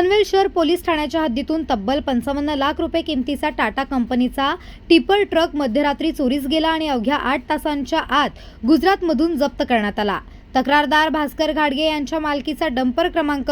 पनवेल शहर पोलीस ठाण्याच्या हद्दीतून तब्बल 55 लाख रुपये किमतीचा टाटा कंपनीचा टिपर ट्रक मध्यरात्री चोरीस गेला आणि अवघ्या 8 तासांच्या आत गुजरातमधून जप्त करण्यात आला। तक्रारदार भास्कर घाडगे यांच्या मालकीचा डंपर क्रमांक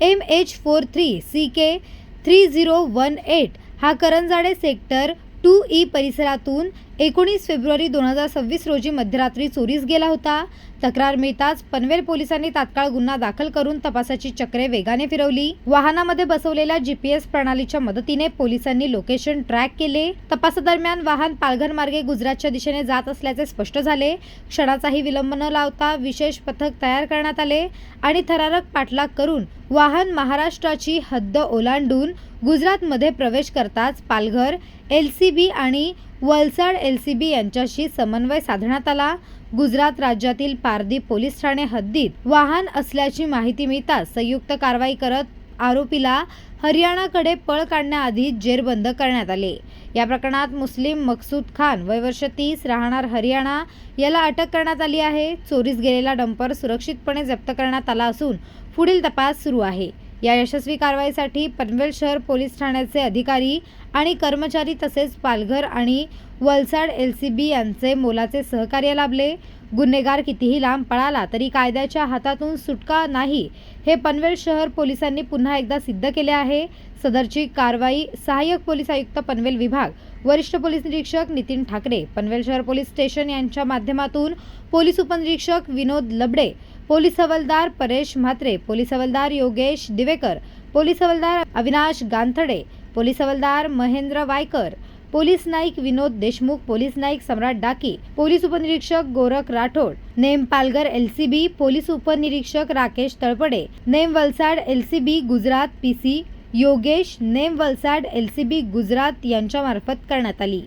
MH43CK 3018 हा करंजाडे सेक्टर 2E परिसरातून 19 फेब्रुवारी 2026 रोजी मध्यरात्री चोरीस गेला होता। तक्रार मिळताच पनवेल पोलिसांनी तात्काळ गुन्हा दाखल करून तपासाची चक्रे वेगाने फिरवली। वाहनामध्ये बसवलेल्या GPS प्रणालीच्या मदतीने पोलिसांनी लोकेशन ट्रॅक केले। तपासादरम्यान वाहन पालघर मार्गे गुजरातच्या दिशेने जात असल्याचे स्पष्ट झाले। क्षणाचाही विलंब न लावता विशेष पथक तयार करण्यात आले आणि थरारक पाठलाग करून वाहन महाराष्ट्राची हद्द ओलांडून गुजरातमध्ये प्रवेश करताच पालघर LCB आणि वलसाड LCB यांच्याशी समन्वय साधण्यात आला। गुजरात राज्यातील पारदीप पोलीस ठाणे हद्दीत वाहन असल्याची माहिती मिळताच संयुक्त कारवाई करत आरोपीला हरियाणाकडे पळ काढण्याआधी जेरबंद करण्यात आले। या प्रकरणात मुस्लिम मकसूद खान वय वर्ष 30 राहणार हरियाणा याला अटक करण्यात आली आहे। चोरीस गेलेला डंपर सुरक्षितपणे जप्त करण्यात आला असून पुढील तपास सुरू आहे। या यशस्वी कारवाईसाठी पनवेल शहर पोलीस ठाण्याचे अधिकारी आणि कर्मचारी तसेच पालघर आणि वलसाड LCB यांचे मोलाचे सहकार्य लाभले। गुन्हेगार कितीही लांब पळाला तरी कायद्याच्या हातातून सुटका नाही हे पनवेल शहर पोलिसांनी पुन्हा एकदा सिद्ध केले आहे। सदरची कारवाई सहाय्यक पोलीस आयुक्त पनवेल विभाग, वरिष्ठ पोलीस निरीक्षक नितीन ठाकरे, पनवेल शहर पोलीस स्टेशन यांच्या माध्यमातून पोलीस उपनिरीक्षक विनोद लबडे, पोलीस हवालदार परेश म्हात्रे, पोलीस हवालदार योगेश दिवेकर, पोलीस हवालदार अविनाश गांथडे, पोलीस हवालदार महेंद्र वायकर, पोलीस नाईक विनोद देशमुख, पोलीस नाईक सम्राट डाकी, पोलीस उपनिरीक्षक गोरख राठोड, नेम पालघर LCB, पोलीस उपनिरीक्षक राकेश तळपडे, नेम वलसाड LCB गुजरात PC योगेश, नेम वलसाड LCB गुजरात यांच्या मार्फत करण्यात आली।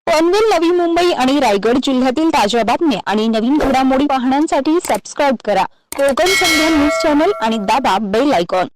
पनवेल, नवी मुंबई आणि रायगड जिल्ह्यातील ताज्या बातम्या आणि नवीन घडामोडी पाहण्यासाठी सबस्क्राईब करा कोकण संध्या न्यूज चॅनल आणि दाबा बेल आयकॉन।